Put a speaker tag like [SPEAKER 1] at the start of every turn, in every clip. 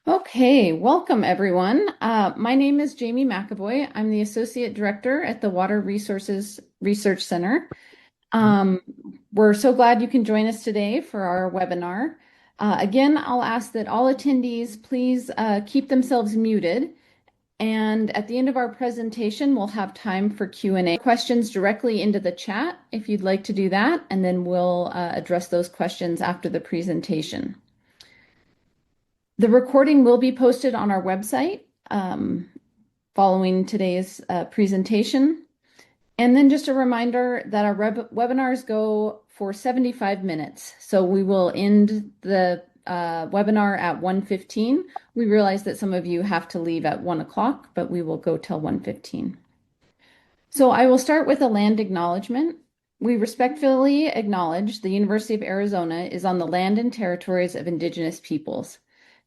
[SPEAKER 1] Okay, welcome everyone. My name is Jamie McEvoy. I'm the Associate Director at the Water Resources Research Center. Um, we're so glad you can join us today for our webinar. Again, I'll ask that all attendees please keep themselves muted. And at the end of our presentation, we'll have time for Q&A. Questions directly into the chat if you'd like to do that, and then we'll address those questions after the presentation. The recording will be posted on our website following today's presentation. And then just a reminder that our webinars go for 75 minutes. So we will end the webinar at 1:15. We realize that some of you have to leave at 1 o'clock, but we will go till 1:15. So I will start with a land acknowledgement. We respectfully acknowledge the University of Arizona is on the land and territories of Indigenous peoples.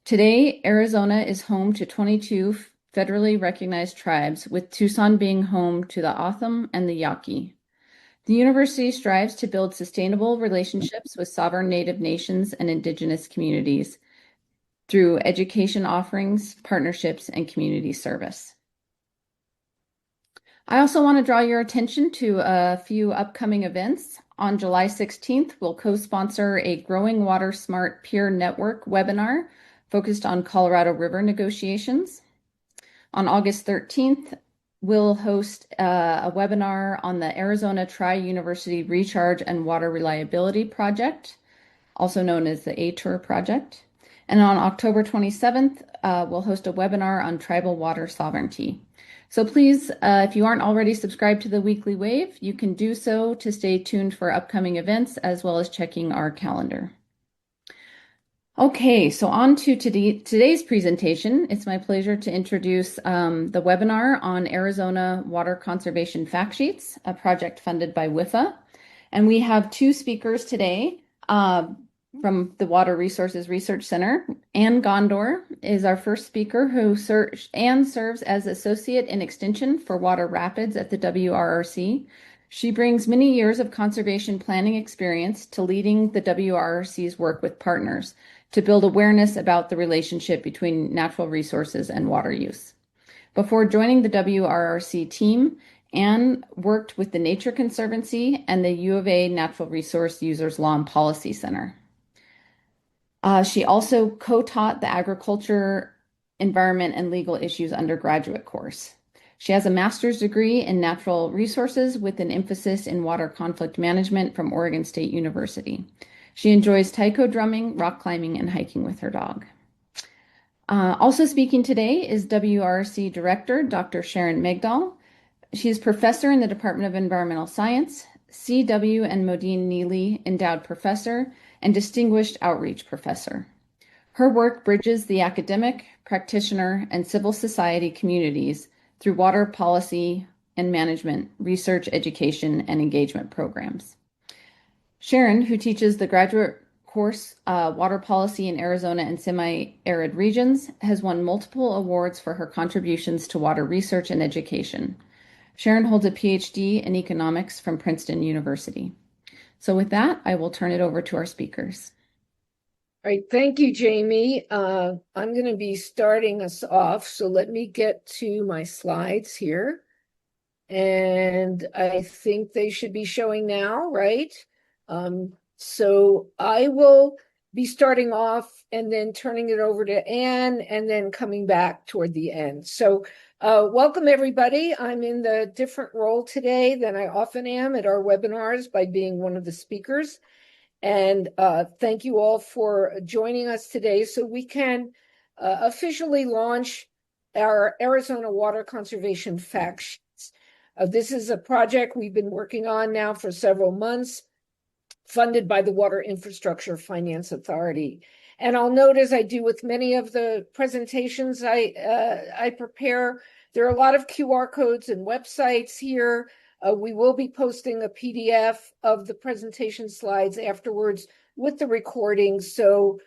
[SPEAKER 1] Today, Arizona is home to 22 federally recognized tribes, with Tucson being home to the O'odham and the Yaqui. The university strives to build sustainable relationships with sovereign Native nations and Indigenous communities through education offerings, partnerships, and community service. I also want to draw your attention to a few upcoming events. On July 16th, we'll co-sponsor a Growing Water Smart Peer Network webinar focused on Colorado River negotiations. On August 13th, we'll host a webinar on the Arizona Tri-University Recharge and Water Reliability Project, also known as the ATUR project. And on October 27th, we'll host a webinar on tribal water sovereignty. So please, if you aren't already subscribed to the Weekly Wave, you can do so to stay tuned for upcoming events as well as checking our calendar. Okay, so on to today's presentation. It's my pleasure to introduce the webinar on Arizona Water Conservation Factsheets, a project funded by WIFA. And we have two speakers today from the Water Resources Research Center. Ann Gondor is our first speaker, who serves as Associate in Extension for Water Rapids at the WRRC. She brings many years of conservation planning experience to leading the WRRC's work with partners to build awareness about the relationship between natural resources and water use. Before joining the WRRC team, Ann worked with the Nature Conservancy and the U of A Natural Resource Users Law and Policy Center. She also co-taught the Agriculture, Environment, and Legal Issues undergraduate course. She has a master's degree in natural resources with an emphasis in water conflict management from Oregon State University. She enjoys taiko drumming, rock climbing, and hiking with her dog. Also speaking today is WRRC Director, Dr. Sharon Megdal. She is professor in the Department of Environmental Science, C.W. and Modine Neely Endowed Professor, and Distinguished Outreach Professor. Her work bridges the academic, practitioner, and civil society communities through water policy and management, research, education, and engagement programs. Sharon, who teaches the graduate course Water Policy in Arizona and Semi-Arid Regions, has won multiple awards for her contributions to water research and education. Sharon holds a PhD in economics from Princeton University. So with that, I will turn it over to our speakers.
[SPEAKER 2] All right, thank you, Jamie. I'm going to be starting us off, so let me get to my slides here. And I think they should be showing now, right? So I will be starting off and then turning it over to Ann and then coming back toward the end. So welcome, everybody. I'm in the different role today than I often am at our webinars by being one of the speakers. And thank you all for joining us today so we can officially launch our Arizona Water Conservation Factsheets. This is a project we've been working on now for several months, funded by the Water Infrastructure Finance Authority. And I'll note, as I do with many of the presentations I prepare, there are a lot of QR codes and websites here. We will be posting a PDF of the presentation slides afterwards with the recording, so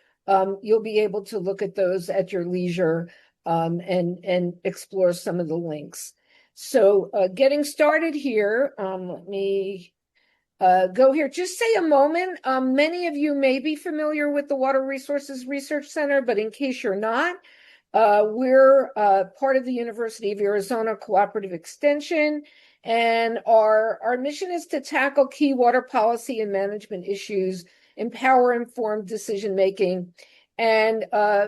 [SPEAKER 2] you'll be able to look at those at your leisure and explore some of the links. So getting started here, let me go here. Just say a moment. Many of you may be familiar with the Water Resources Research Center, but in case you're not, we're part of the University of Arizona Cooperative Extension, and our mission is to tackle key water policy and management issues, empower informed decision-making, and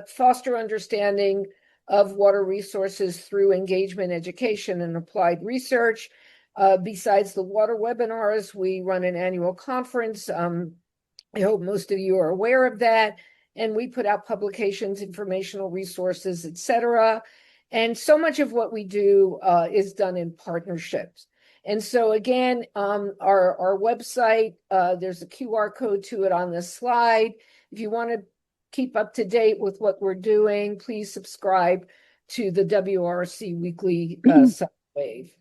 [SPEAKER 2] foster understanding of water resources through engagement, education, and applied research. Besides the water webinars, we run an annual conference. I hope most of you are aware of that. And we put out publications, informational resources, etc. And so much of what we do is done in partnerships. And so again, our website, there's a QR code to it on this slide. If you want to keep up to date with what we're doing, please subscribe to the WRRC weekly wave.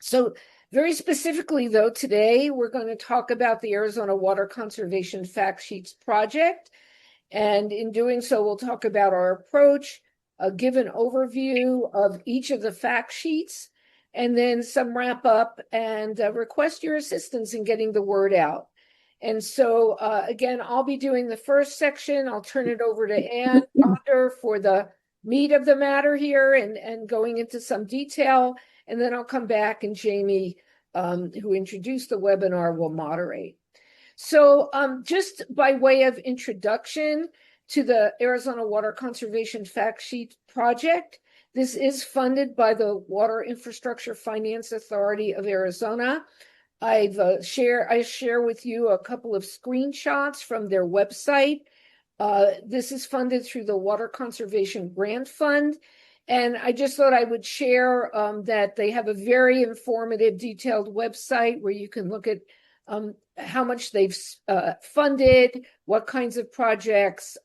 [SPEAKER 2] So very specifically, though, today we're going to talk about the Arizona Water Conservation Fact Sheets project. And in doing so, we'll talk about our approach, give an overview of each of the fact sheets, and then some wrap up and request your assistance in getting the word out. And so, again, I'll be doing the first section. I'll turn it over to Ann Gondor for the meat of the matter here and going into some detail. And then I'll come back and Jamie, who introduced the webinar, will moderate. So just by way of introduction to the Arizona Water Conservation Fact Sheet Project, this is funded by the Water Infrastructure Finance Authority of Arizona. I share with you a couple of screenshots from their website. This is funded through the Water Conservation Grant Fund. And I just thought I would share that they have a very informative, detailed website where you can look at how much they've funded, what kinds of projects,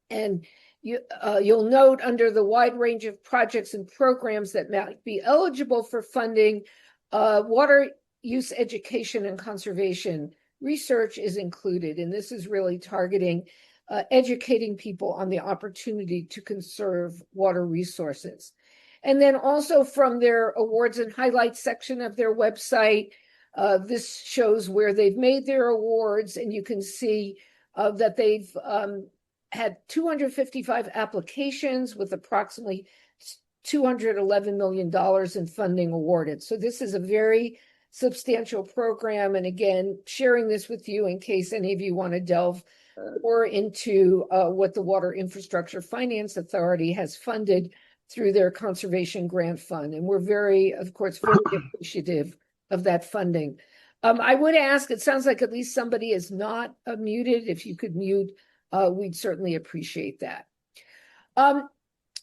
[SPEAKER 2] and you'll note under the wide range of projects and programs that might be eligible for funding, water use education and conservation research is included. And this is really targeting educating people on the opportunity to conserve water resources. And then also from their awards and highlights section of their website, this shows where they've made their awards, and you can see that they've had 255 applications with approximately $211 million in funding awarded. So this is a very substantial program. And again, sharing this with you in case any of you want to delve more into what the Water Infrastructure Finance Authority has funded through their Conservation Grant Fund. And we're very, of course, very appreciative of that funding. I would ask, it sounds like at least somebody is not muted. If you could mute, we'd certainly appreciate that.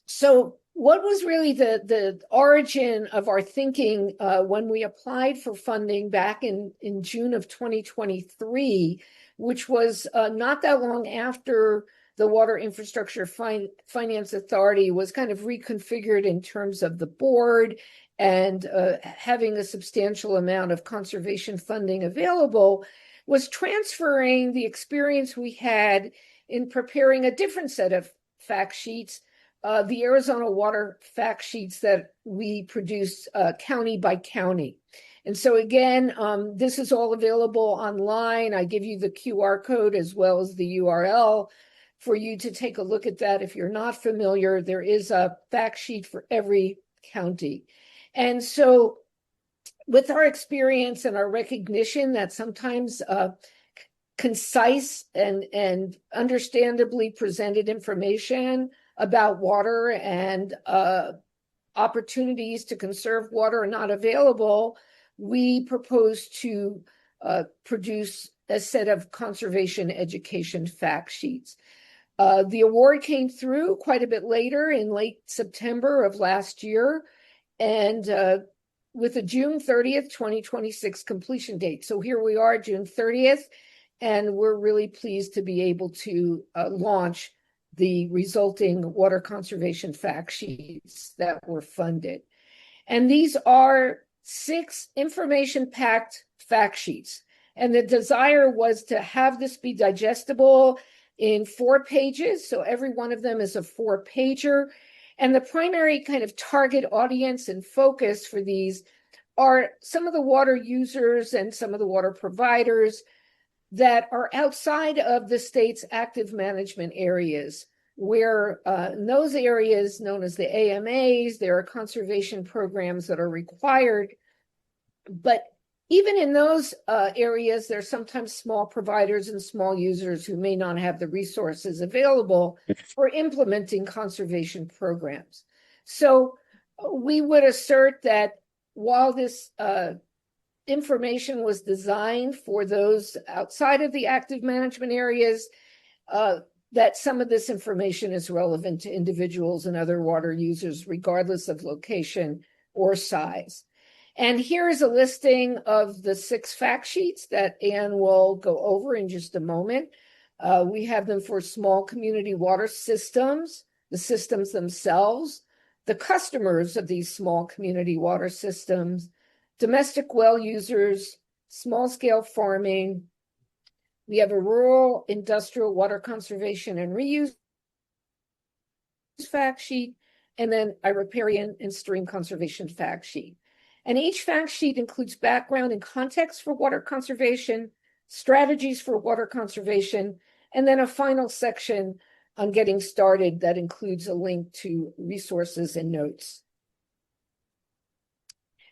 [SPEAKER 2] So what was really the origin of our thinking when we applied for funding back in June of 2023, which was not that long after the Water Infrastructure Finance Authority was kind of reconfigured in terms of the board and having a substantial amount of conservation funding available, was transferring the experience we had in preparing a different set of fact sheets, the Arizona Water Fact Sheets that we produce county by county. And so again, this is all available online. I give you the QR code as well as the URL for you to take a look at that. If you're not familiar, there is a fact sheet for every county. And so with our experience and our recognition that sometimes concise and understandably presented information about water and opportunities to conserve water are not available, we propose to produce a set of conservation education fact sheets. The award came through quite a bit later in late September of last year, and with a June 30th, 2026 completion date. So here we are, June 30th, and we're really pleased to be able to launch the resulting water conservation fact sheets that were funded. And these are 6 information-packed fact sheets. And the desire was to have this be digestible in 4 pages. So every one of them is a 4-pager. And the primary kind of target audience and focus for these are some of the water users and some of the water providers that are outside of the state's active management areas, where in those areas known as the AMAs, there are conservation programs that are required. But even in those areas, there are sometimes small providers and small users who may not have the resources available for implementing conservation programs. So we would assert that while this information was designed for those outside of the active management areas, that some of this information is relevant to individuals and other water users, regardless of location or size. And here is a listing of the 6 fact sheets that Anne will go over in just a moment. We have them for small community water systems, the systems themselves, the customers of these small community water systems, domestic well users, small-scale farming. We have a rural industrial water conservation and reuse fact sheet, and then a riparian and stream conservation fact sheet. And each fact sheet includes background and context for water conservation, strategies for water conservation, and then a final section on getting started that includes a link to resources and notes.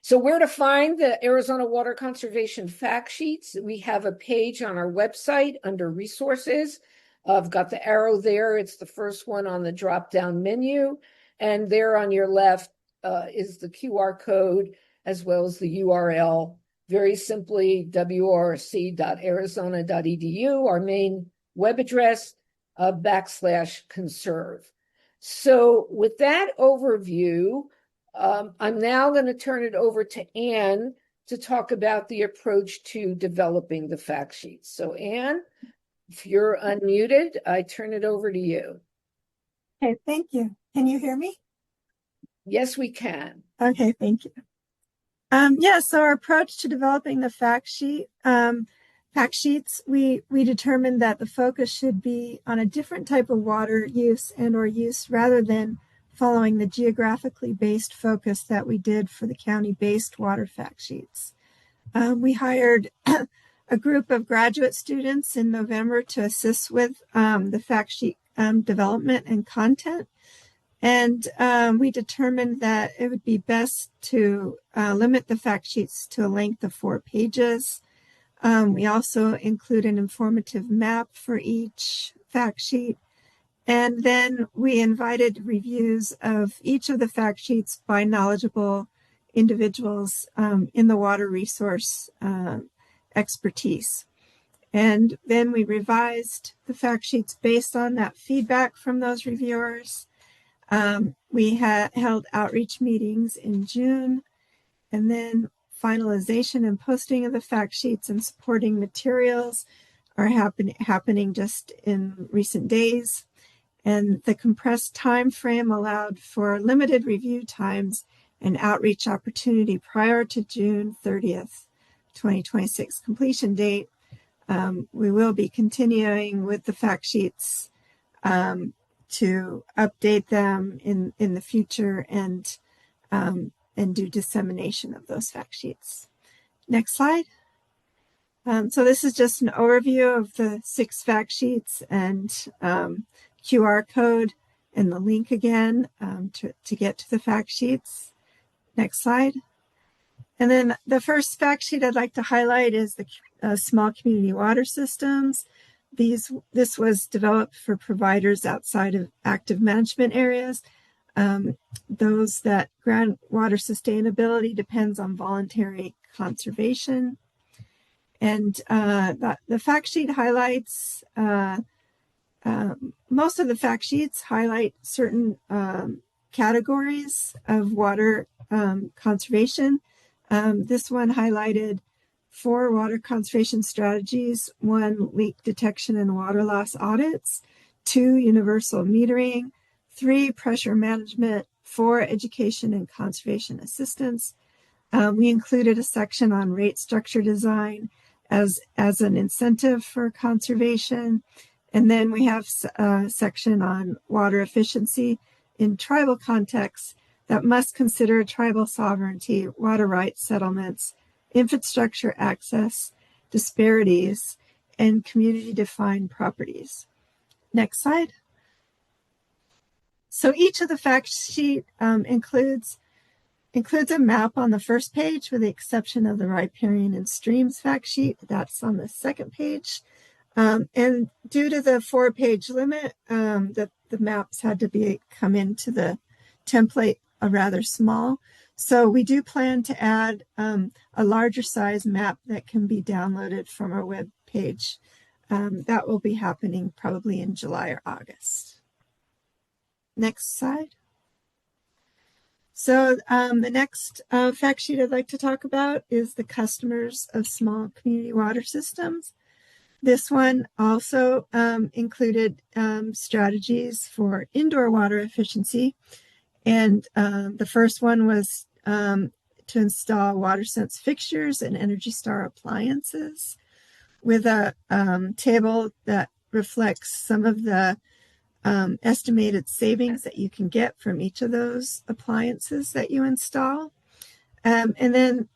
[SPEAKER 2] So where to find the Arizona Water Conservation fact sheets? We have a page on our website under resources. I've got the arrow there. It's the first one on the drop-down menu. And there on your left is the QR code as well as the URL. Very simply, wrrc.arizona.edu, our main web address, /conserve. So with that overview, I'm now going to turn it over to Anne to talk about the approach to developing the fact sheets. So Anne, if you're unmuted, I turn it over to you.
[SPEAKER 3] Okay, thank you. Can you hear me?
[SPEAKER 2] Yes, we can.
[SPEAKER 3] Okay, thank you. So our approach to developing the fact sheets, we determined that the focus should be on a different type of water use and or use rather than following the geographically based focus that we did for the county-based water fact sheets. We hired a group of graduate students in November to assist with the fact sheet development and content. And we determined that it would be best to limit the fact sheets to a length of 4 pages. We also include an informative map for each fact sheet. And then we invited reviews of each of the fact sheets by knowledgeable individuals in the water resource expertise. And then we revised the fact sheets based on that feedback from those reviewers. We held outreach meetings in June, and then finalization and posting of the fact sheets and supporting materials are happening just in recent days. And the compressed time frame allowed for limited review times and outreach opportunity prior to June 30th, 2026 completion date. We will be continuing with the fact sheets to update them in the future and do dissemination of those fact sheets. Next slide. So this is just an overview of the 6 fact sheets and QR code and the link again to get to the fact sheets. Next slide. And then the first fact sheet I'd like to highlight is the small community water systems. This was developed for providers outside of active management areas. Those that groundwater sustainability depends on voluntary conservation. And the fact sheet highlights, most of the fact sheets highlight certain categories of water conservation. This one highlighted 4 water conservation strategies, 1 leak detection and water loss audits, 2 universal metering, 3 pressure management, 4 education and conservation assistance. We included a section on rate structure design as an incentive for conservation. And then we have a section on water efficiency in tribal contexts that must consider tribal sovereignty, water rights settlements, infrastructure access, disparities, and community-defined properties. Next slide. So each of the fact sheet includes a map on the first page with the exception of the riparian and streams fact sheet. That's on the second page. And due to the 4-page limit, the maps had to come into the template rather small. So we do plan to add a larger size map that can be downloaded from our web page. That will be happening probably in July or August. Next slide. So the next fact sheet I'd like to talk about is the customers of small community water systems. This one also included strategies for indoor water efficiency. And the first one was to install WaterSense fixtures and Energy Star appliances with a table that reflects some of the estimated savings that you can get from each of those appliances that you install. And then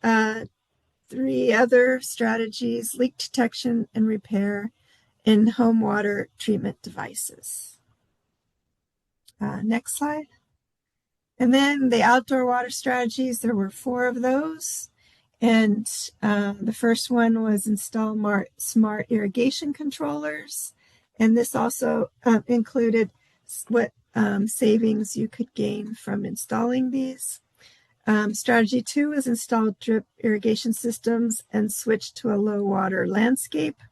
[SPEAKER 3] 3 other strategies: leak detection and repair in home water treatment devices. Next slide. And then the outdoor water strategies, there were 4 of those. And the first one was install smart irrigation controllers. And this also included what savings you could gain from installing these. Strategy 2 was install drip irrigation systems and switch to a low water landscape.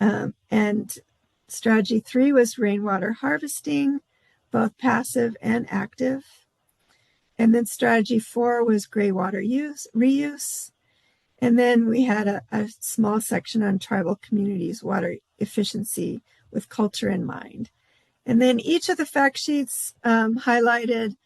[SPEAKER 3] And strategy 3 was rainwater harvesting, both passive and active. And then strategy 4 was gray water reuse. And then we had a small section on tribal communities' water efficiency with culture in mind. And then each of the fact sheets highlighted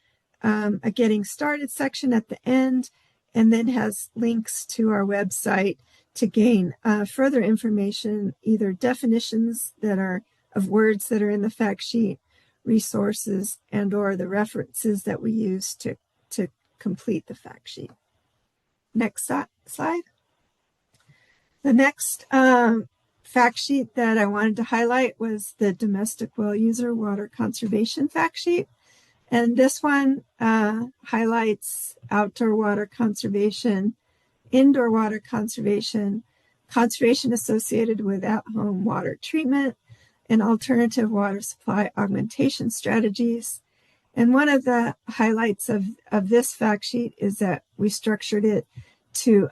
[SPEAKER 3] a getting started section at the end, and then has links to our website to gain further information, either definitions that are of words that are in the fact sheet, resources, and or the references that we use to complete the fact sheet. Next slide. The next fact sheet that I wanted to highlight was the domestic well user water conservation fact sheet. And this one highlights outdoor water conservation, indoor water conservation, conservation associated with at-home water treatment, and alternative water supply augmentation strategies. And one of the highlights of this fact sheet is that we structured it to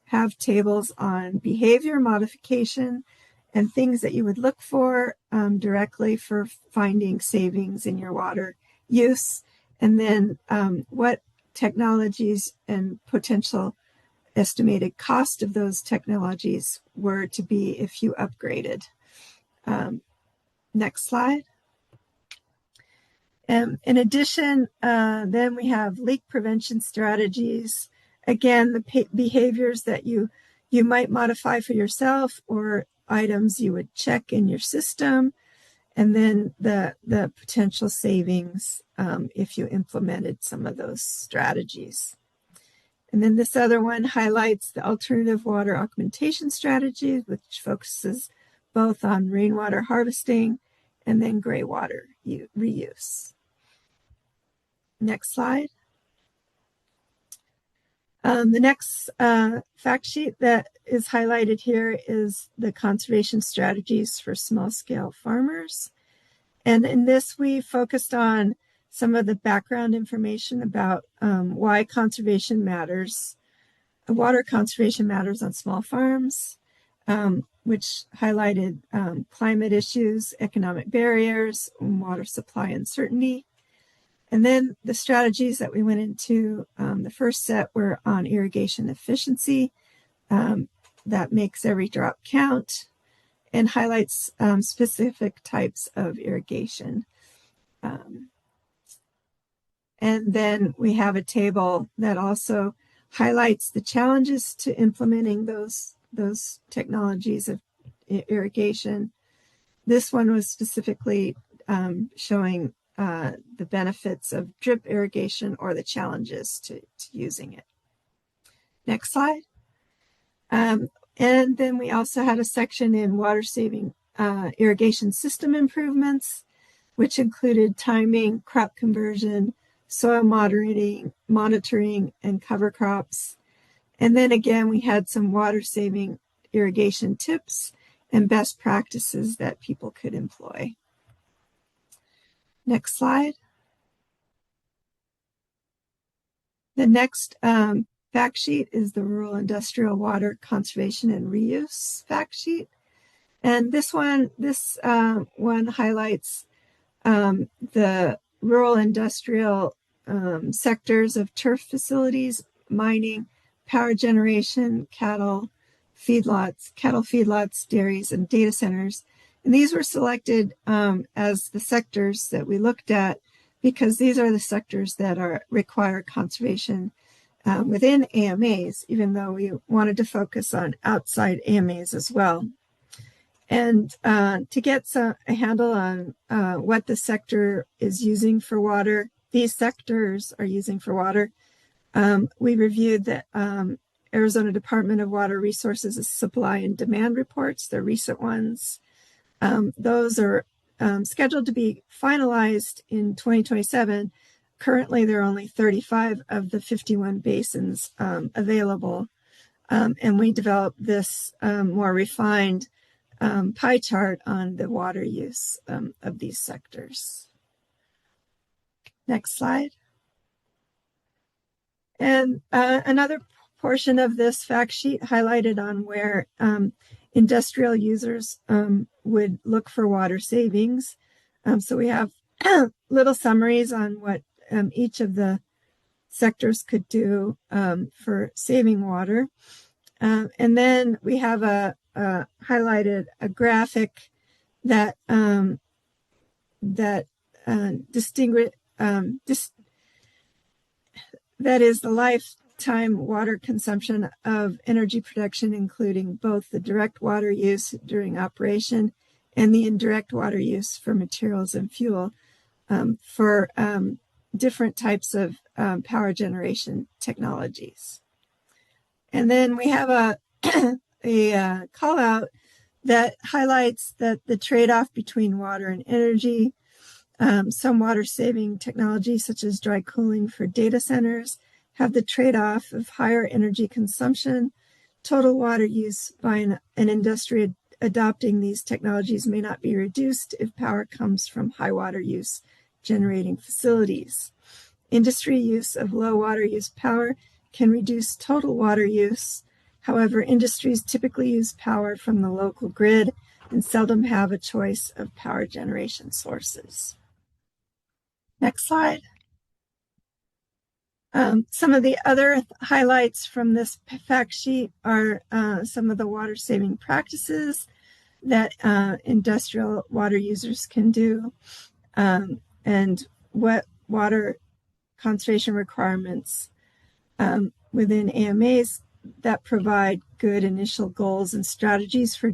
[SPEAKER 3] have tables on behavior modification and things that you would look for directly for finding savings in your water use, and then what technologies and potential estimated cost of those technologies were to be if you upgraded. Next slide. In addition, then we have leak prevention strategies. Again, the behaviors that you might modify for yourself or items you would check in your system, and then the potential savings if you implemented some of those strategies. And then this other one highlights the alternative water augmentation strategy, which focuses both on rainwater harvesting and then gray water reuse. Next slide. The next fact sheet that is highlighted here is the conservation strategies for small-scale farmers. And in this, we focused on some of the background information about why conservation matters, water conservation matters on small farms, which highlighted climate issues, economic barriers, water supply uncertainty. And then the strategies that we went into, the first set were on irrigation efficiency. That makes every drop count and highlights specific types of irrigation. And then we have a table that also highlights the challenges to implementing those technologies of irrigation. This one was specifically showing the benefits of drip irrigation or the challenges to using it. Next slide. And then we also had a section in water saving irrigation system improvements, which included timing, crop conversion, soil monitoring, and cover crops. And then again, we had some water saving irrigation tips and best practices that people could employ. Next slide. The next fact sheet is the Rural Industrial Water Conservation and Reuse fact sheet. And this one highlights the rural industrial sectors of turf facilities, mining, power generation, cattle feedlots, dairies, and data centers. And these were selected as the sectors that we looked at because these are the sectors that require conservation within AMAs, even though we wanted to focus on outside AMAs as well. And to get a handle on what the sector is using for water, these sectors are using for water, we reviewed the Arizona Department of Water Resources supply and demand reports, the recent ones. Those are scheduled to be finalized in 2027. Currently, there are only 35 of the 51 basins available. And we developed this more refined pie chart on the water use of these sectors. Next slide. And another portion of this fact sheet highlighted on where industrial users would look for water savings. So we have little summaries on what each of the sectors could do for saving water. And then we have highlighted a graphic that that is the lifetime water consumption of energy production, including both the direct water use during operation and the indirect water use for materials and fuel for different types of power generation technologies. And then we have a call out that highlights that the trade-off between water and energy. Some water saving technologies, such as dry cooling for data centers, have the trade-off of higher energy consumption. Total water use by an industry adopting these technologies may not be reduced if power comes from high water use generating facilities. Industry use of low water use power can reduce total water use. However, industries typically use power from the local grid and seldom have a choice of power generation sources. Next slide. Some of the other highlights from this fact sheet are some of the water saving practices that industrial water users can do and what water conservation requirements within AMAs that provide good initial goals and strategies for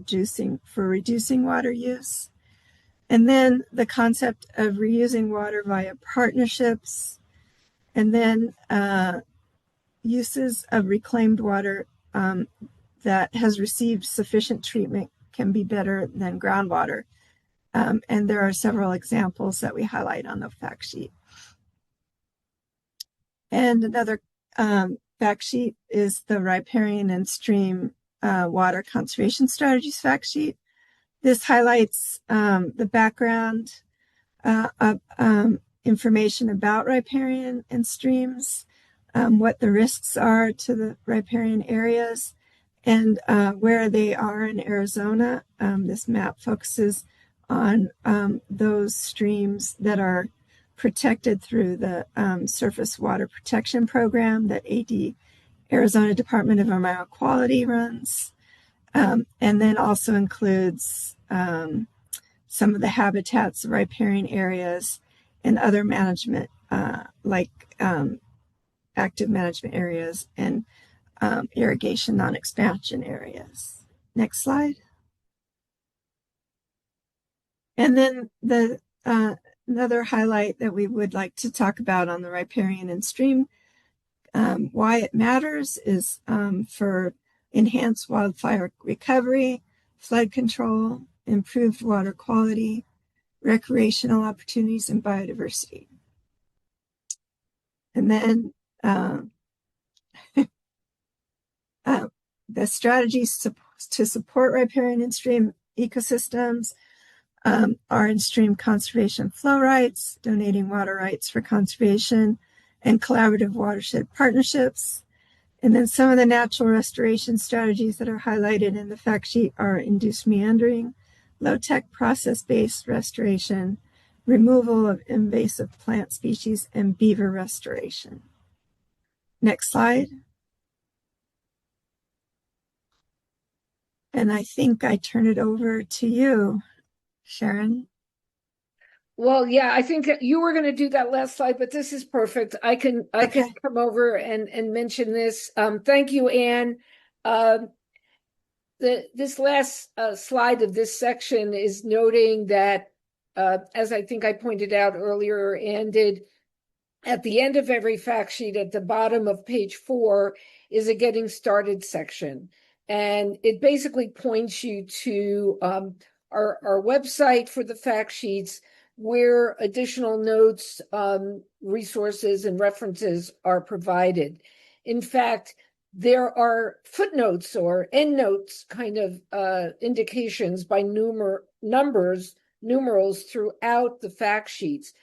[SPEAKER 3] reducing water use. And then the concept of reusing water via partnerships, and then uses of reclaimed water that has received sufficient treatment can be better than groundwater. And there are several examples that we highlight on the fact sheet. And another fact sheet is the riparian and stream water conservation strategies fact sheet. This highlights the background of information about riparian and streams, what the risks are to the riparian areas, and where they are in Arizona. This map focuses on those streams that are protected through the Surface Water Protection Program that Arizona Department of Environmental Quality runs, and then also includes some of the habitats, riparian areas, and other management like active management areas and irrigation non-expansion areas. Next slide. And then the Another highlight that we would like to talk about on the riparian and stream, why it matters is for enhanced wildfire recovery, flood control, improved water quality, recreational opportunities, and biodiversity. And then the strategies to support riparian and stream ecosystems are in stream conservation flow rights, donating water rights for conservation, and collaborative watershed partnerships. And then some of the natural restoration strategies that are highlighted in the fact sheet are induced meandering, low-tech process-based restoration, removal of invasive plant species, and beaver restoration. Next slide. And I think I turn it over to you, Sharon.
[SPEAKER 2] Well, yeah, I think that you were going to do that last slide, but this is perfect. I can come over and mention this. Thank you, Anne. This last slide of this section is noting that, as I think I pointed out earlier, Anne did, at the end of every fact sheet, at the bottom of page 4, is a getting started section. And it basically points you to our website for the fact sheets, where additional notes, resources, and references are provided. In fact, there are footnotes or endnotes kind of indications by numerals throughout the fact sheets.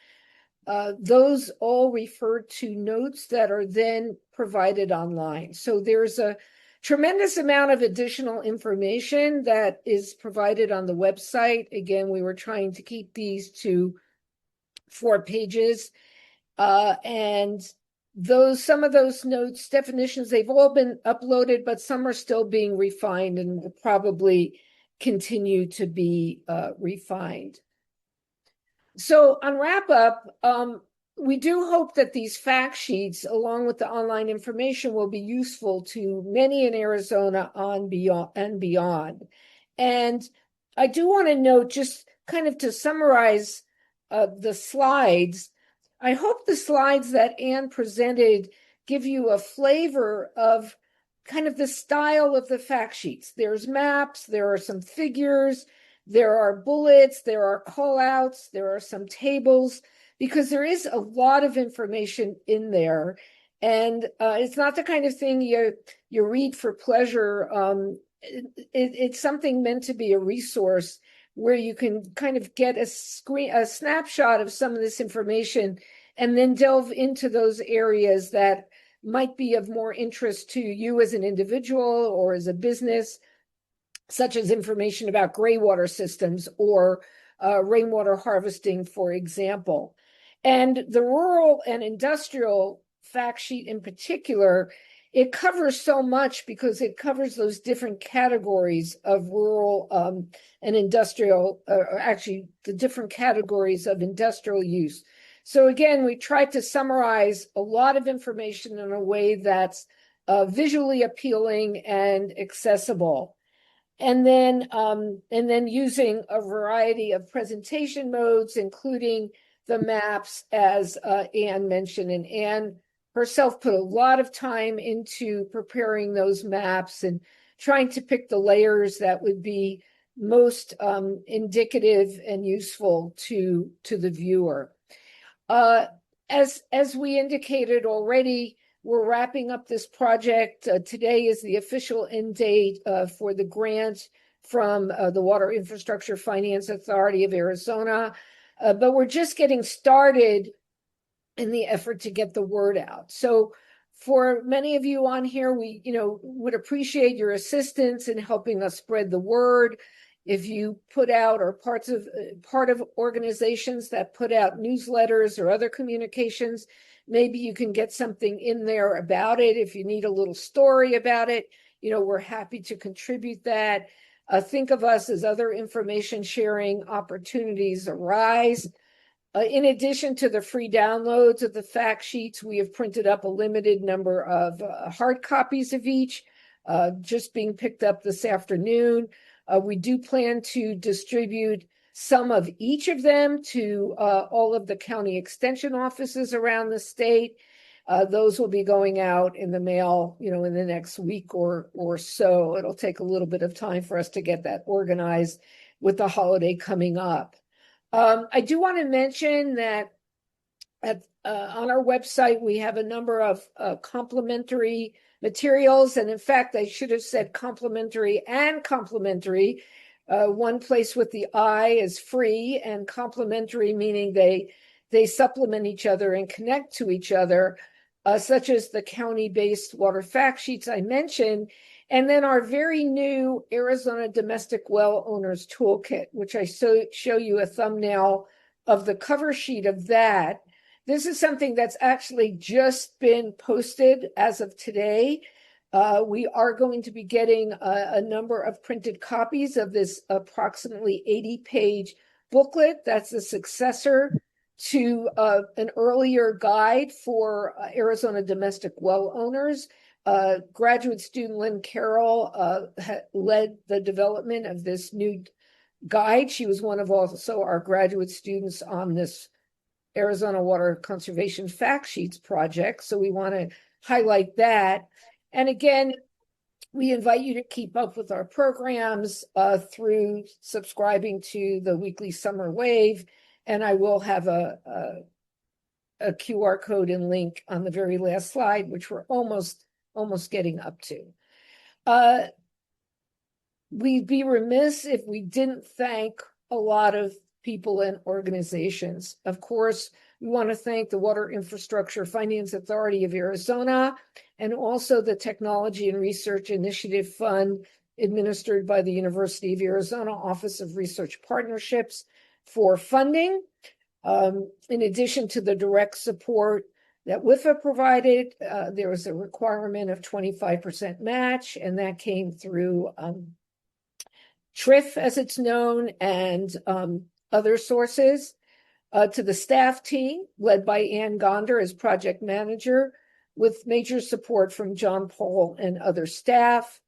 [SPEAKER 2] Those all refer to notes that are then provided online. So there's a tremendous amount of additional information that is provided on the website. Again, we were trying to keep these to 4 pages. And some of those notes, definitions, they've all been uploaded, but some are still being refined and will probably continue to be refined. So on wrap up, we do hope that these fact sheets, along with the online information, will be useful to many in Arizona and beyond. And I do want to note, just kind of to summarize the slides, I hope the slides that Anne presented give you a flavor of kind of the style of the fact sheets. There's maps, there are some figures, there are bullets, there are callouts, there are some tables, because there is a lot of information in there. And it's not the kind of thing you read for pleasure. It's something meant to be a resource where you can kind of get a snapshot of some of this information and then delve into those areas that might be of more interest to you as an individual or as a business, such as information about gray water systems or rainwater harvesting, for example. And the rural and industrial fact sheet in particular, it covers so much because it covers those different categories of rural and industrial, or actually the different categories of industrial use. So again, we tried to summarize a lot of information in a way that's visually appealing and accessible. And then using a variety of presentation modes, including the maps, as Anne mentioned. And Anne herself put a lot of time into preparing those maps and trying to pick the layers that would be most indicative and useful to the viewer. As we indicated already, we're wrapping up this project. Today is the official end date for the grant from the Water Infrastructure Finance Authority of Arizona, but we're just getting started in the effort to get the word out. So for many of you on here, we would appreciate your assistance in helping us spread the word. If you put out, or part of organizations that put out newsletters or other communications, maybe you can get something in there about it. If you need a little story about it, we're happy to contribute that. Think of us as other information sharing opportunities arise. In addition to the free downloads of the fact sheets, we have printed up a limited number of hard copies of each, just being picked up this afternoon. We do plan to distribute some of each of them to all of the county extension offices around the state. Those will be going out in the mail, in the next week or so. It'll take a little bit of time for us to get that organized with the holiday coming up. I do want to mention that on our website, we have a number of complimentary materials. And in fact, I should have said complimentary and complimentary. One place with the I is free, and complimentary meaning they supplement each other and connect to each other, such as the county-based water fact sheets I mentioned, and then our very new Arizona Domestic Well Owners Toolkit, which I show you a thumbnail of the cover sheet of that. This is something that's actually just been posted as of today. We are going to be getting a number of printed copies of this approximately 80-page booklet. That's a successor to an earlier guide for Arizona domestic well owners. Graduate student Lynn Carroll led the development of this new guide. She was one of also our graduate students on this Arizona Water Conservation Fact Sheets project. So we want to highlight that. And again, we invite you to keep up with our programs through subscribing to the weekly Summer Wave. And I will have a QR code and link on the very last slide, which we're almost getting up to. We'd be remiss if we didn't thank a lot of people and organizations. Of course, we want to thank the Water Infrastructure Finance Authority of Arizona and also the Technology and Research Initiative Fund administered by the University of Arizona Office of Research Partnerships for funding. In addition to the direct support that WIFA provided, there was a requirement of 25% match, and that came through TRIF, as it's known, and other sources. To the staff team, led by Ann Gondor as project manager, with major support from John Paul and other staff.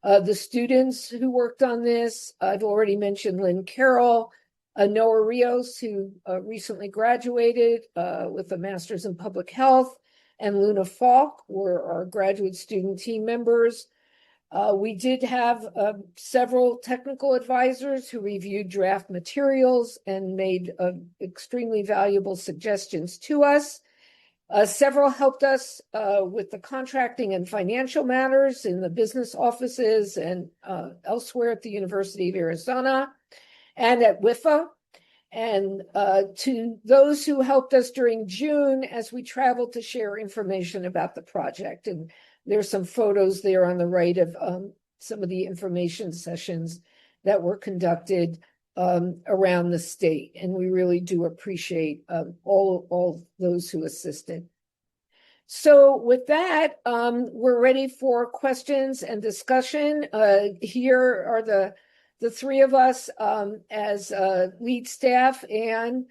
[SPEAKER 2] The students who worked on this, I've already mentioned Lynn Carroll, Noah Rios, who recently graduated with a master's in public health, and Luna Falk were our graduate student team members. We did have several technical advisors who reviewed draft materials and made extremely valuable suggestions to us. Several helped us with the contracting and financial matters in the business offices and elsewhere at the University of Arizona and at WIFA. And to those who helped us during June as we traveled to share information about the project. And there's some photos there on the right of some of the information sessions that were conducted around the state. And we really do appreciate all those who assisted. So with that, we're ready for questions and discussion. Here are the three of us as lead staff, and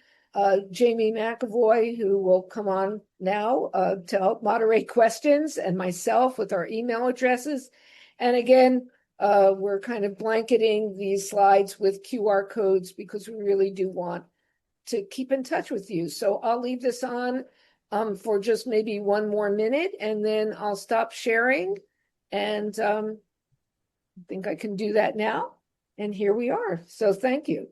[SPEAKER 2] Jamie McEvoy, who will come on now to help moderate questions, and myself with our email addresses. And again, we're kind of blanketing these slides with QR codes because we really do want to keep in touch with you. So I'll leave this on for just maybe one more minute, and then I'll stop sharing. And I think I can do that now. And here we are. So thank you.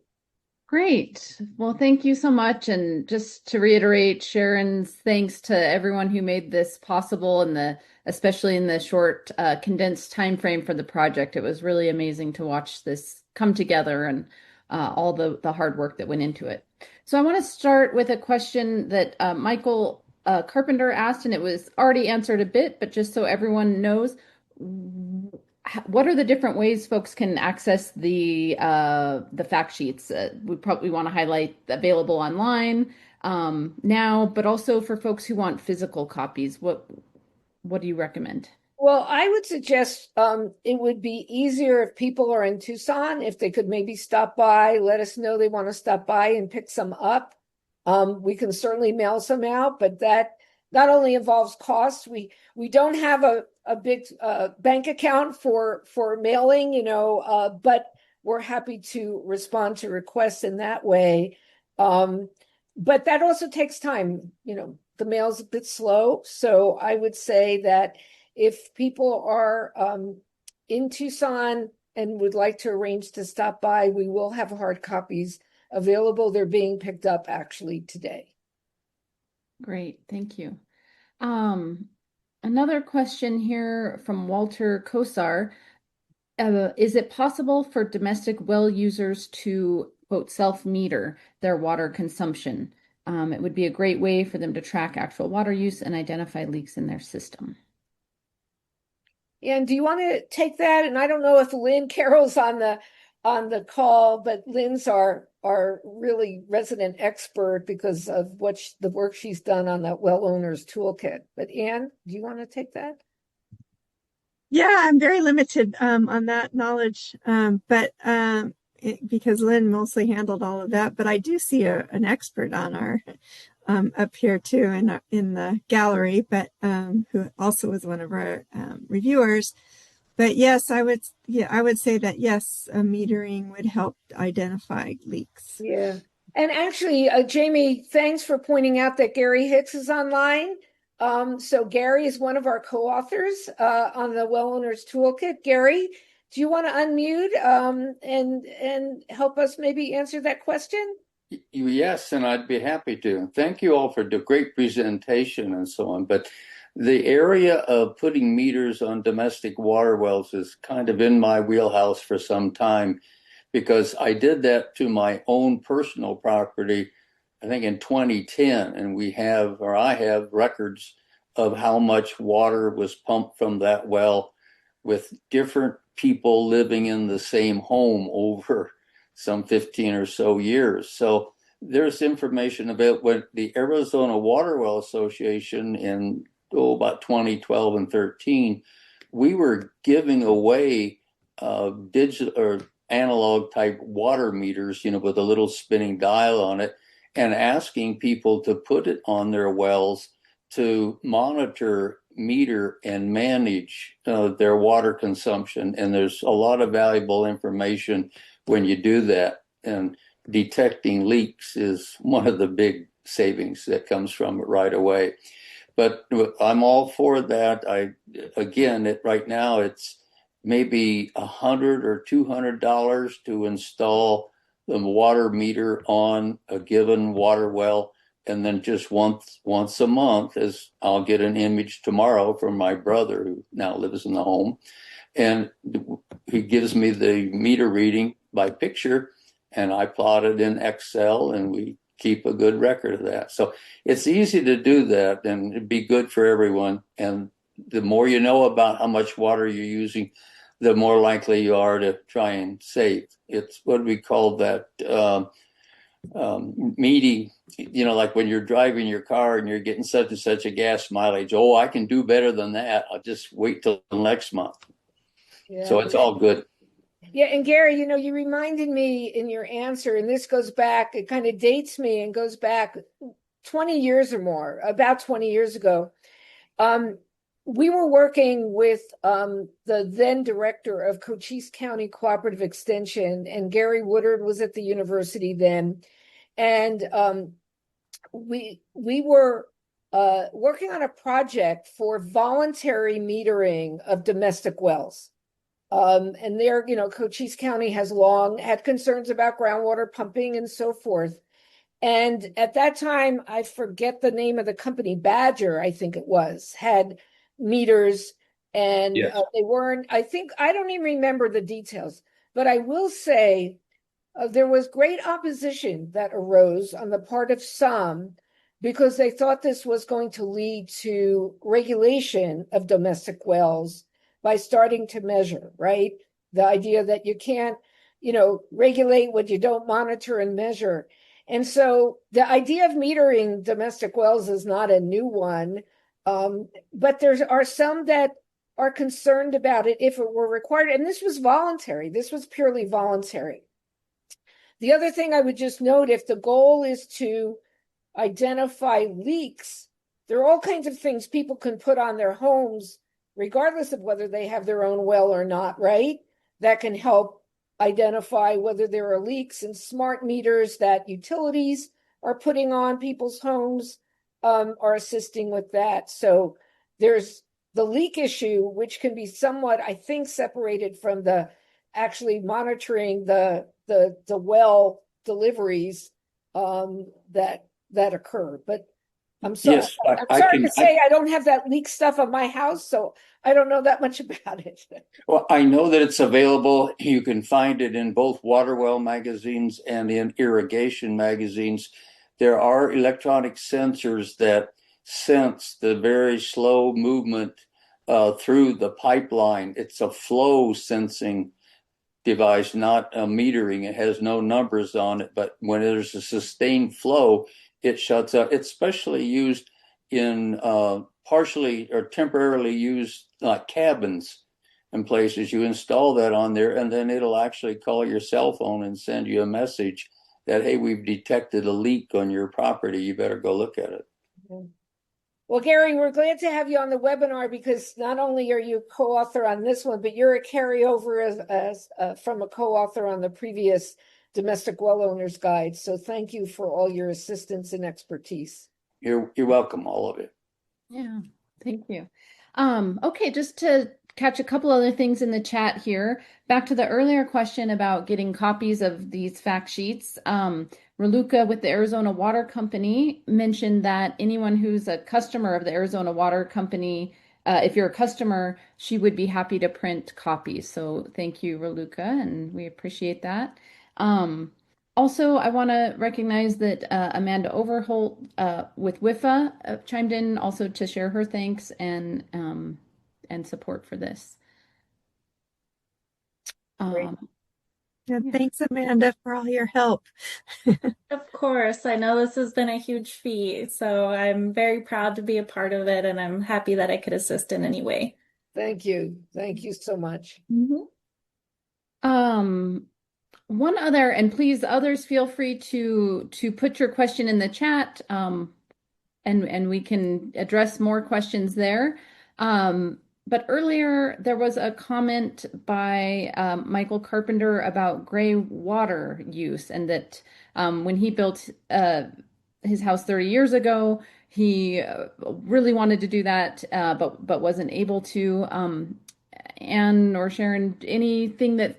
[SPEAKER 1] Great. Well, thank you so much. And just to reiterate, Sharon's thanks to everyone who made this possible, and especially in the short, condensed time frame for the project. It was really amazing to watch this come together and all the hard work that went into it. So I want to start with a question that Michael Carpenter asked, and it was already answered a bit, but just so everyone knows, what are the different ways folks can access the fact sheets? We probably want to highlight available online now, but also for folks who want physical copies, what do you recommend?
[SPEAKER 2] Well, I would suggest it would be easier if people are in Tucson, if they could maybe stop by, let us know they want to stop by and pick some up. We can certainly mail some out, but that not only involves costs. We don't have a big bank account for mailing, but we're happy to respond to requests in that way. But that also takes time. The mail's a bit slow. So I would say that if people are in Tucson and would like to arrange to stop by, we will have hard copies available. They're being picked up actually today.
[SPEAKER 1] Great, thank you. Another question here from Walter Kosar. Is it possible for domestic well users to, quote, self-meter their water consumption? It would be a great way for them to track actual water use and identify leaks in their system.
[SPEAKER 2] And do you want to take that? And I don't know if Lynn Carroll's on the call, but Lynn's our really resident expert because of the work she's done on that well owner's toolkit. But Anne, do you want to take that?
[SPEAKER 3] Yeah, I'm very limited on that knowledge, because Lynn mostly handled all of that. But I do see an expert on our up here too in the gallery, but who also was one of our reviewers. But yes, I would say that yes, metering would help identify leaks.
[SPEAKER 2] Yeah, and actually, Jamie, thanks for pointing out that Gary Hicks is online. So Gary is one of our co-authors on the Well Owners Toolkit. Gary, do you want to unmute and help us maybe answer that question?
[SPEAKER 4] Yes, and I'd be happy to. Thank you all for the great presentation and so on. But the area of putting meters on domestic water wells is kind of in my wheelhouse for some time because I did that to my own personal property, I think in 2010, and I have records of how much water was pumped from that well with different people living in the same home over some 15 or so years. So there's information about what the Arizona Water Well Association in about 2012 and 13, we were giving away digital or analog type water meters, with a little spinning dial on it, and asking people to put it on their wells to monitor, meter, and manage their water consumption. And there's a lot of valuable information when you do that. And detecting leaks is one of the big savings that comes from it right away. But I'm all for that. Right now it's maybe $100 or $200 to install the water meter on a given water well, and then just once a month, as I'll get an image tomorrow from my brother who now lives in the home, and he gives me the meter reading by picture, and I plot it in Excel, and we keep a good record of that. So it's easy to do that, and it'd be good for everyone. And the more you know about how much water you're using, the more likely you are to try and save. It's what we call that meeting, like when you're driving your car and you're getting such and such a gas mileage. Oh, I can do better than that. I'll just wait till next month. Yeah. So it's all good.
[SPEAKER 2] Yeah, and Gary, you reminded me in your answer, and this goes back, it kind of dates me and goes back 20 years or more, about 20 years ago. We were working with the then director of Cochise County Cooperative Extension, and Gary Woodard was at the university then. And we were working on a project for voluntary metering of domestic wells. And there, Cochise County has long had concerns about groundwater pumping and so forth. And at that time, I forget the name of the company, Badger, I think it was, had meters, and yes. They weren't, I don't even remember the details, but I will say there was great opposition that arose on the part of some because they thought this was going to lead to regulation of domestic wells by starting to measure, right? The idea that you can't, regulate what you don't monitor and measure. And so the idea of metering domestic wells is not a new one, but there are some that are concerned about it if it were required. And this was voluntary. This was purely voluntary. The other thing I would just note, if the goal is to identify leaks, there are all kinds of things people can put on their homes regardless of whether they have their own well or not, right? That can help identify whether there are leaks in smart meters that utilities are putting on people's homes, are assisting with that. So there's the leak issue, which can be somewhat, I think, separated from the actually monitoring the well deliveries that occur. But I'm sorry,
[SPEAKER 4] Yes,
[SPEAKER 2] I'm sorry to say I don't have that leak stuff on my house, so I don't know that much about it.
[SPEAKER 4] well, I know that it's available. You can find it in both water well magazines and in irrigation magazines. There are electronic sensors that sense the very slow movement through the pipeline. It's a flow sensing device, not a metering. It has no numbers on it, but when there's a sustained flow, it shuts up. It's specially used in partially or temporarily used cabins and places. You install that on there, and then it'll actually call your cell phone and send you a message that, hey, we've detected a leak on your property. You better go look at it.
[SPEAKER 2] Well, Gary, we're glad to have you on the webinar because not only are you a co-author on this one, but you're a carryover as from a co-author on the previous Domestic Well Owners Guide. So thank you for all your assistance and expertise.
[SPEAKER 4] You're welcome, all of it.
[SPEAKER 1] Yeah, thank you. Okay, just to catch a couple other things in the chat here. Back to the earlier question about getting copies of these fact sheets. Raluca with the Arizona Water Company mentioned that anyone who's a customer of the Arizona Water Company, if you're a customer, she would be happy to print copies. So thank you, Raluca, and we appreciate that. Also, I want to recognize that Amanda Overholt with WIFA chimed in also to share her thanks and support for this.
[SPEAKER 3] Yeah, thanks, Amanda, for all your help.
[SPEAKER 5] Of course, I know this has been a huge feat, so I'm very proud to be a part of it, and I'm happy that I could assist in any way.
[SPEAKER 2] Thank you. Thank you so much.
[SPEAKER 1] One other, and please, others, feel free to put your question in the chat, and we can address more questions there. But earlier there was a comment by Michael Carpenter about gray water use, and that when he built his house 30 years ago, he really wanted to do that, but wasn't able to. Anne or Sharon, anything that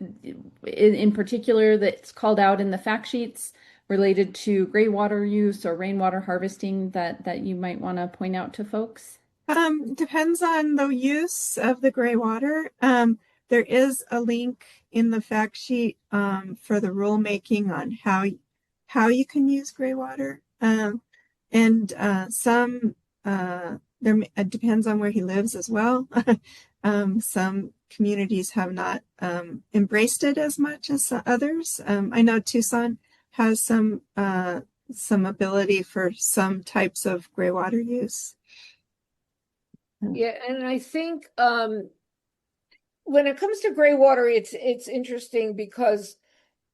[SPEAKER 1] in particular that's called out in the fact sheets related to gray water use or rainwater harvesting that you might want to point out to folks?
[SPEAKER 3] Depends on the use of the gray water. There is a link in the fact sheet for the rulemaking on how you can use gray water. And some there it depends on where he lives as well. Some communities have not embraced it as much as others. I know Tucson has some ability for some types of gray water use.
[SPEAKER 2] Yeah, and I think when it comes to gray water, it's interesting because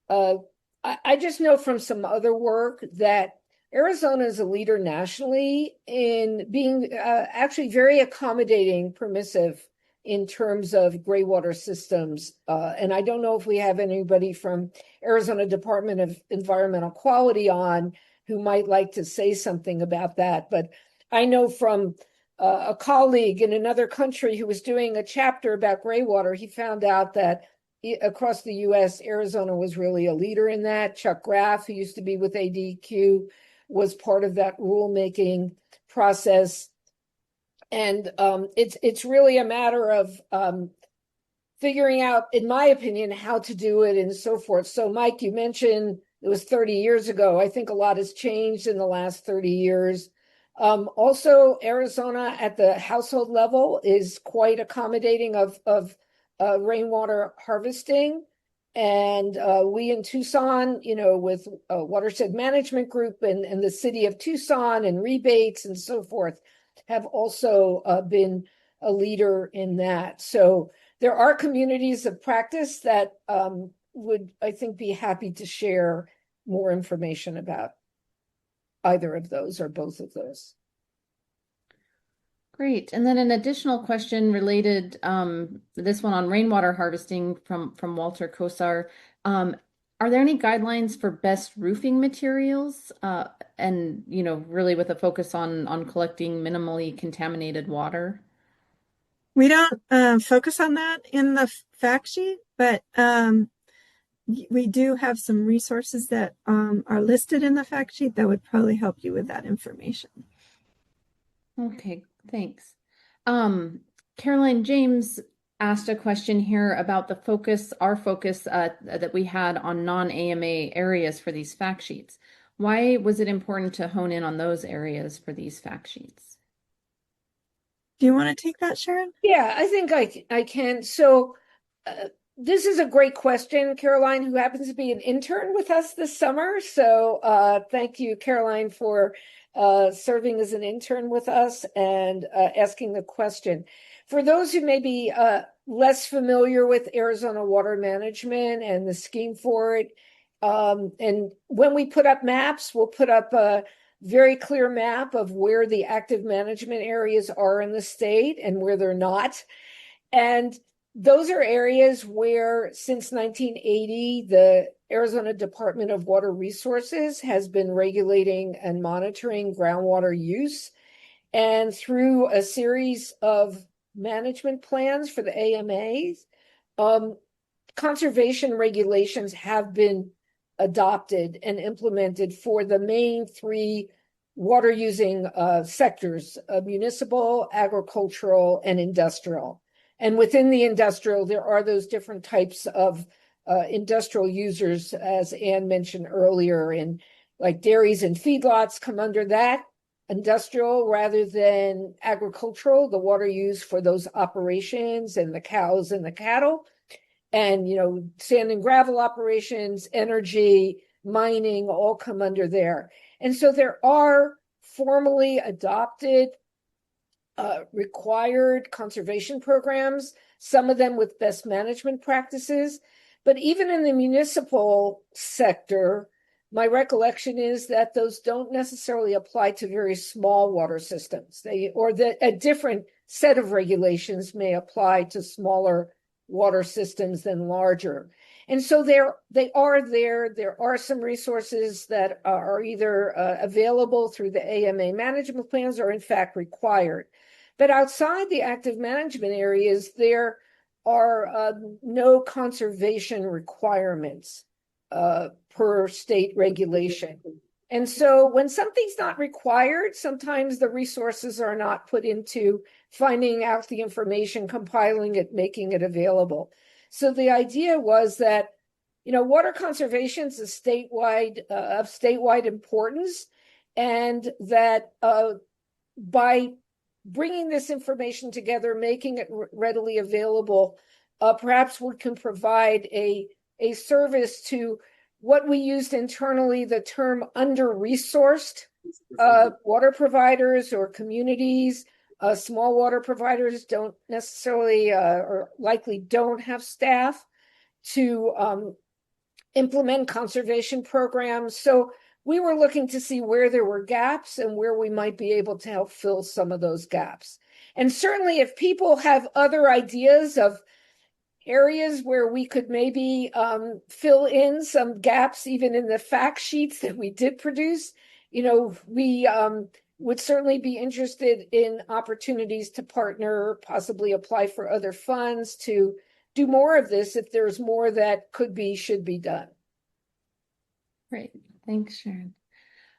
[SPEAKER 2] I just know from some other work that Arizona is a leader nationally in being actually very accommodating, permissive in terms of gray water systems. And I don't know if we have anybody from Arizona Department of Environmental Quality on who might like to say something about that. But I know from a colleague in another country who was doing a chapter about gray water, he found out that across the U.S., Arizona was really a leader in that. Chuck Graff, who used to be with ADQ, was part of that rulemaking process. And it's really a matter of figuring out, in my opinion, how to do it and so forth. So, Mike, you mentioned it was 30 years ago. I think a lot has changed in the last 30 years. Also, Arizona at the household level is quite accommodating of rainwater harvesting. And we in Tucson, with Watershed Management Group and the city of Tucson and rebates and so forth, have also been a leader in that. So there are communities of practice that would, I think, be happy to share more information about either of those or both of those.
[SPEAKER 1] Great. And then an additional question related, this one on rainwater harvesting from Walter Kosar. Are there any guidelines for best roofing materials? And really with a focus on collecting minimally contaminated water?
[SPEAKER 3] We don't focus on that in the fact sheet, but we do have some resources that are listed in the fact sheet that would probably help you with that information.
[SPEAKER 1] Okay, thanks. Caroline, James asked a question here about our focus that we had on non-AMA areas for these fact sheets. Why was it important to hone in on those areas for these fact sheets?
[SPEAKER 3] Do you want to take that, Sharon?
[SPEAKER 2] Yeah, I think I can. So this is a great question, Caroline, who happens to be an intern with us this summer. So thank you, Caroline, for serving as an intern with us and asking the question. For those who may be less familiar with Arizona water management and the scheme for it, and when we put up maps, we'll put up a very clear map of where the active management areas are in the state and where they're not. And those are areas where since 1980, the Arizona Department of Water Resources has been regulating and monitoring groundwater use. And through a series of management plans for the AMAs, conservation regulations have been adopted and implemented for the main three water using sectors, municipal, agricultural, and industrial. And within the industrial, there are those different types of industrial users, as Anne mentioned earlier, and like dairies and feedlots come under that industrial rather than agricultural, the water used for those operations and the cows and the cattle. And, sand and gravel operations, energy, mining, all come under there. And so there are formally adopted, required conservation programs, some of them with best management practices. But even in the municipal sector, my recollection is that those don't necessarily apply to very small water systems. A different set of regulations may apply to smaller water systems than larger. And so they are there. There are some resources that are either available through the AMA management plans or in fact required. But outside the active management areas, there are no conservation requirements per state regulation. And so when something's not required, sometimes the resources are not put into finding out the information, compiling it, making it available. So the idea was that, water conservation is of statewide importance, and that by bringing this information together, making it readily available, perhaps we can provide a service to what we used internally, the term under-resourced water providers or communities. Small water providers don't necessarily or likely don't have staff to implement conservation programs. So we were looking to see where there were gaps and where we might be able to help fill some of those gaps. And certainly if people have other ideas of areas where we could maybe fill in some gaps, even in the fact sheets that we did produce, we would certainly be interested in opportunities to partner, possibly apply for other funds to do more of this if there's more that should be done.
[SPEAKER 1] Great. Thanks, Sharon.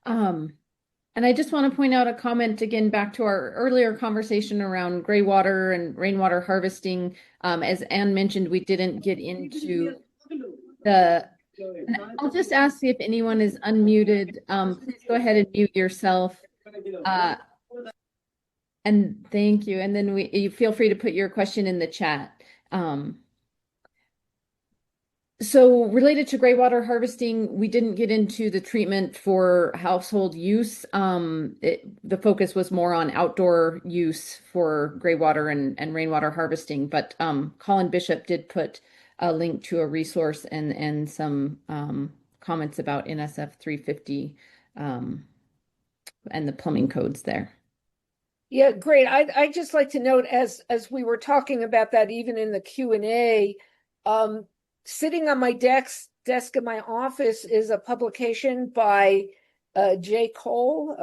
[SPEAKER 1] And I just want to point out a comment again back to our earlier conversation around gray water and rainwater harvesting. As Anne mentioned, we didn't get into and I'll just ask if anyone is unmuted. Please go ahead and mute yourself. And thank you. And then you feel free to put your question in the chat. So related to gray water harvesting, we didn't get into the treatment for household use. The focus was more on outdoor use for gray water and rainwater harvesting. But Colin Bishop did put a link to a resource and some comments about NSF 350 and the plumbing codes there.
[SPEAKER 2] Yeah, great. I'd just like to note, as we were talking about that, even in the Q&A, sitting on my desk desk in my office is a publication by Jay Cole,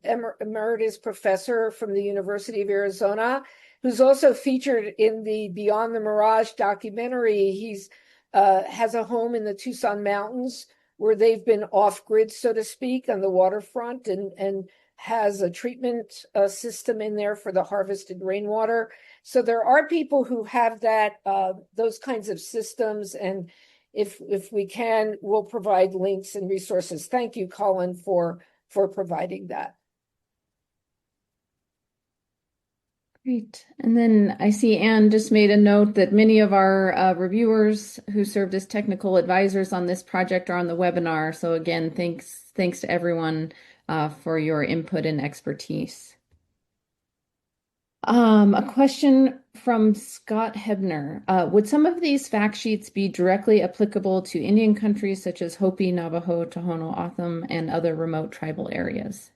[SPEAKER 2] emeritus professor from the University of Arizona, who's also featured in the Beyond the Mirage documentary. He's has a home in the Tucson Mountains where they've been off grid, so to speak, on the waterfront, and has a treatment system in there for the harvested rainwater. So there are people who have that those kinds of systems, and if we can, we'll provide links and resources. Thank you, Colin, for providing that.
[SPEAKER 1] Great. And then I see Anne just made a note that many of our reviewers who served as technical advisors on this project are on the webinar. So again, thanks to everyone for your input and expertise. A question from Scott Hebner. Would some of these fact sheets be directly applicable to Indian countries such as Hopi, Navajo, Tohono O'odham, and other remote tribal areas?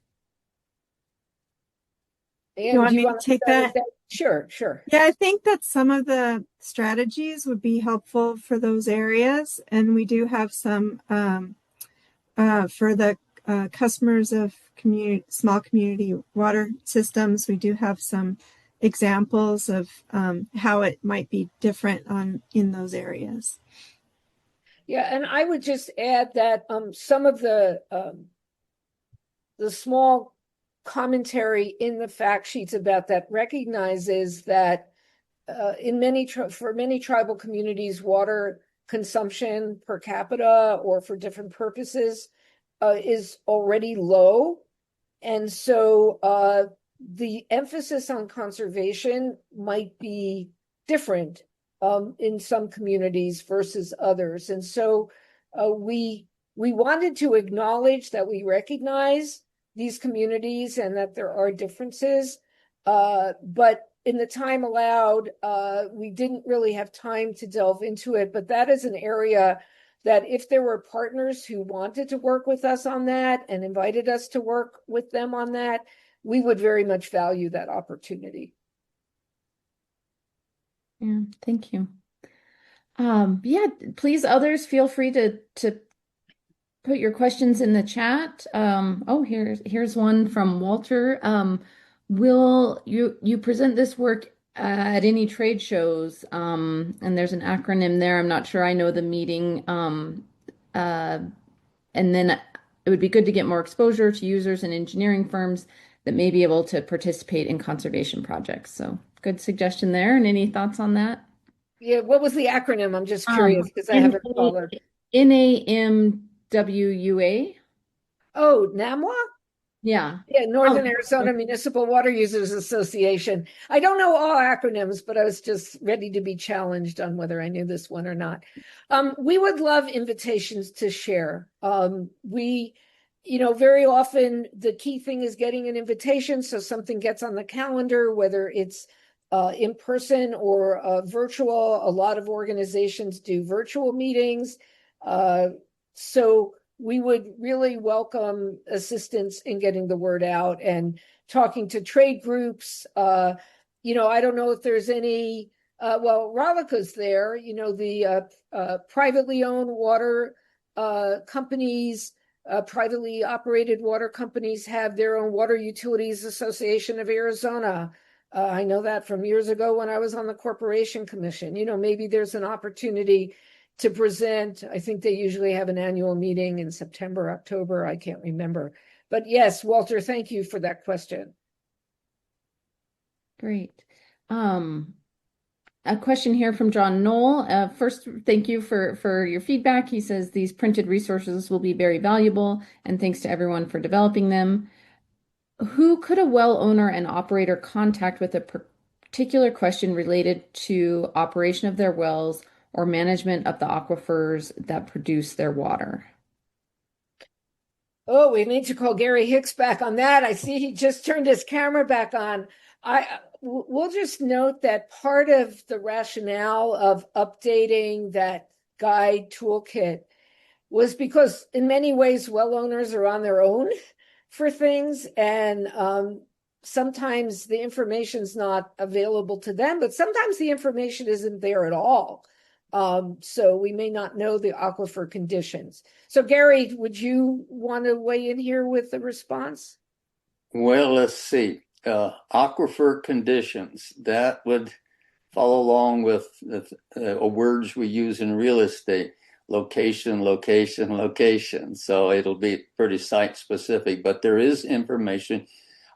[SPEAKER 2] And
[SPEAKER 3] You want
[SPEAKER 2] do
[SPEAKER 3] me to take that?
[SPEAKER 2] Sure.
[SPEAKER 3] Yeah, I think that some of the strategies would be helpful for those areas. And we do have some for the customers of small community water systems. We do have some examples of how it might be different in those areas.
[SPEAKER 2] Yeah, and I would just add that some of the small commentary in the fact sheets about that recognizes that for many tribal communities, water consumption per capita or for different purposes is already low. And so the emphasis on conservation might be different in some communities versus others. And so we wanted to acknowledge that we recognize these communities and that there are differences. But in the time allowed, we didn't really have time to delve into it. But that is an area that if there were partners who wanted to work with us on that and invited us to work with them on that, we would very much value that opportunity.
[SPEAKER 1] Yeah, thank you. Yeah, please, others, feel free to put your questions in the chat. Oh, here's one from Walter. Will you present this work at any trade shows? And there's an acronym there. I'm not sure I know the meeting. And then it would be good to get more exposure to users and engineering firms that may be able to participate in conservation projects. So good suggestion there. And any thoughts on that?
[SPEAKER 2] Yeah, what was the acronym? I'm just curious because I haven't followed.
[SPEAKER 1] NAMWUA.
[SPEAKER 2] Oh, NAMWA?
[SPEAKER 1] Yeah.
[SPEAKER 2] Yeah, Northern Arizona Municipal Water Users Association. I don't know all acronyms, but I was just ready to be challenged on whether I knew this one or not. We would love invitations to share. Very often the key thing is getting an invitation so something gets on the calendar, whether it's in person or virtual. A lot of organizations do virtual meetings. So we would really welcome assistance in getting the word out and talking to trade groups. I don't know if there's any, Ralica's there, the privately owned water companies, privately operated water companies have their own Water Utilities Association of Arizona. I know that from years ago when I was on the Corporation Commission. Maybe there's an opportunity to present. I think they usually have an annual meeting in September, October. I can't remember. But yes, Walter, thank you for that question.
[SPEAKER 1] Great. A question here from John Knoll. First, thank you for your feedback. He says these printed resources will be very valuable, and thanks to everyone for developing them. Who could a well owner and operator contact with a particular question related to operation of their wells or management of the aquifers that produce their water?
[SPEAKER 2] Oh, we need to call Gary Hicks back on that. I see he just turned his camera back on. We'll just note that part of the rationale of updating that guide toolkit was because in many ways, well owners are on their own for things. And sometimes the information's not available to them, but sometimes the information isn't there at all. So we may not know the aquifer conditions. So Gary, would you want to weigh in here with the response?
[SPEAKER 4] Well, let's see. Aquifer conditions, that would follow along with the words we use in real estate: location, location, location. So it'll be pretty site specific, but there is information,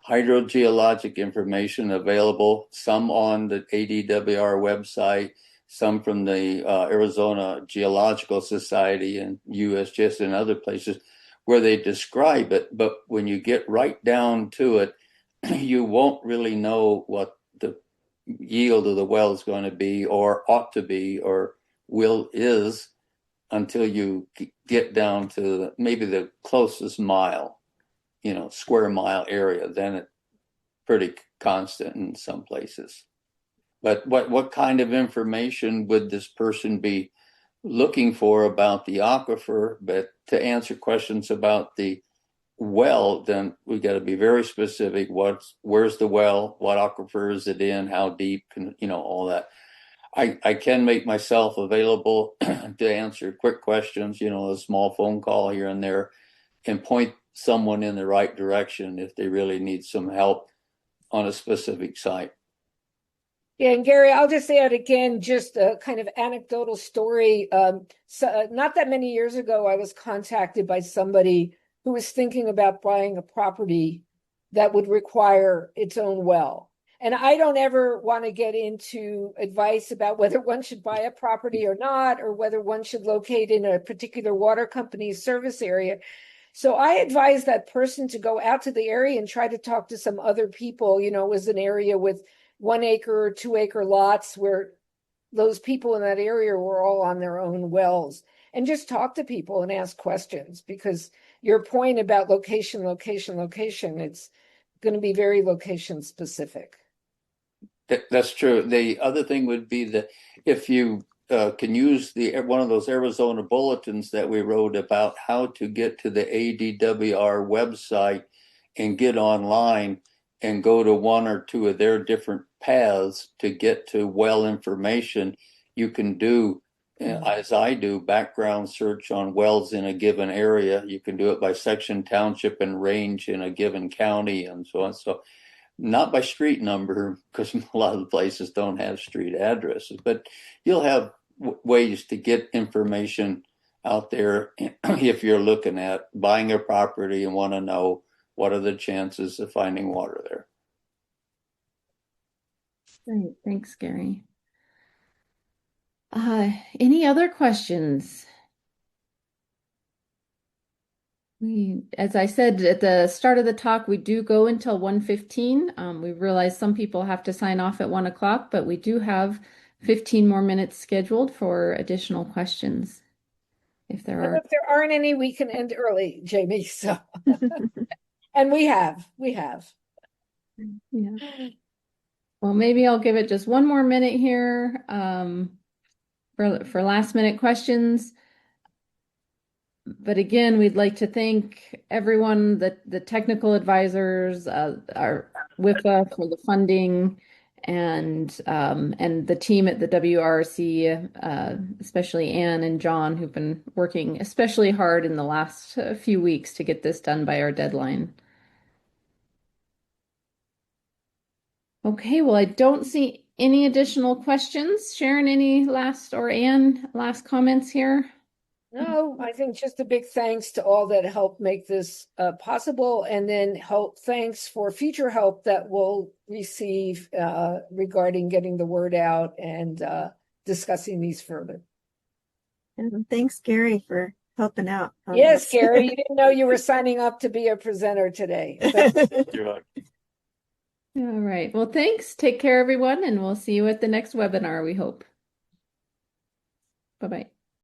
[SPEAKER 4] hydrogeologic information available, some on the ADWR website, some from the Arizona Geological Society and USGS and other places where they describe it. But when you get right down to it, you won't really know what the yield of the well is going to be, or ought to be, or is, until you get down to maybe the closest mile, square mile area. Then it's pretty constant in some places. But what kind of information would this person be looking for about the aquifer? But to answer questions about the well, then we got to be very specific. Where's the well? What aquifer is it in? How deep? All that. I can make myself available to answer quick questions, a small phone call here and there, and point someone in the right direction if they really need some help on a specific site.
[SPEAKER 2] Yeah, and Gary, I'll just add again, just a kind of anecdotal story. So, not that many years ago, I was contacted by somebody who was thinking about buying a property that would require its own well. And I don't ever want to get into advice about whether one should buy a property or not, or whether one should locate in a particular water company's service area. So I advised that person to go out to the area and try to talk to some other people. It was an area with 1 acre or 2 acre lots where those people in that area were all on their own wells, and just talk to people and ask questions, because your point about location, it's going to be very location specific.
[SPEAKER 4] That's true. The other thing would be that if you can use one of those Arizona bulletins that we wrote about how to get to the ADWR website and get online and go to one or two of their different paths to get to well information, you can do, as I do, background search on wells in a given area. You can do it by section, township, and range in a given county, and so on. So not by street number, because a lot of the places don't have street addresses, but you'll have ways to get information out there if you're looking at buying a property and want to know what are the chances of finding water there.
[SPEAKER 1] Great, thanks, Gary. Any other questions? As I said at the start of the talk, we do go until 1:15. We realize some people have to sign off at 1 o'clock, but we do have 15 more minutes scheduled for additional questions. If there are.
[SPEAKER 2] And if there aren't any, we can end early, Jamie. So, and we have.
[SPEAKER 1] Yeah. Well, maybe I'll give it just one more minute here for last minute questions. But again, we'd like to thank everyone, the technical advisors, our WIFA for the funding, and the team at the WRRC, especially Anne and John, who've been working especially hard in the last few weeks to get this done by our deadline. Okay, well, I don't see any additional questions. Sharon, any last, or Anne, last comments here?
[SPEAKER 2] No, I think just a big thanks to all that helped make this possible, and then thanks for future help that we'll receive regarding getting the word out and discussing these further.
[SPEAKER 3] And thanks, Gary, for helping out.
[SPEAKER 2] Yes, Gary, you didn't know you were signing up to be a presenter today.
[SPEAKER 4] You're welcome.
[SPEAKER 1] All right. Well, thanks. Take care, everyone, and we'll see you at the next webinar, we hope. Bye-bye.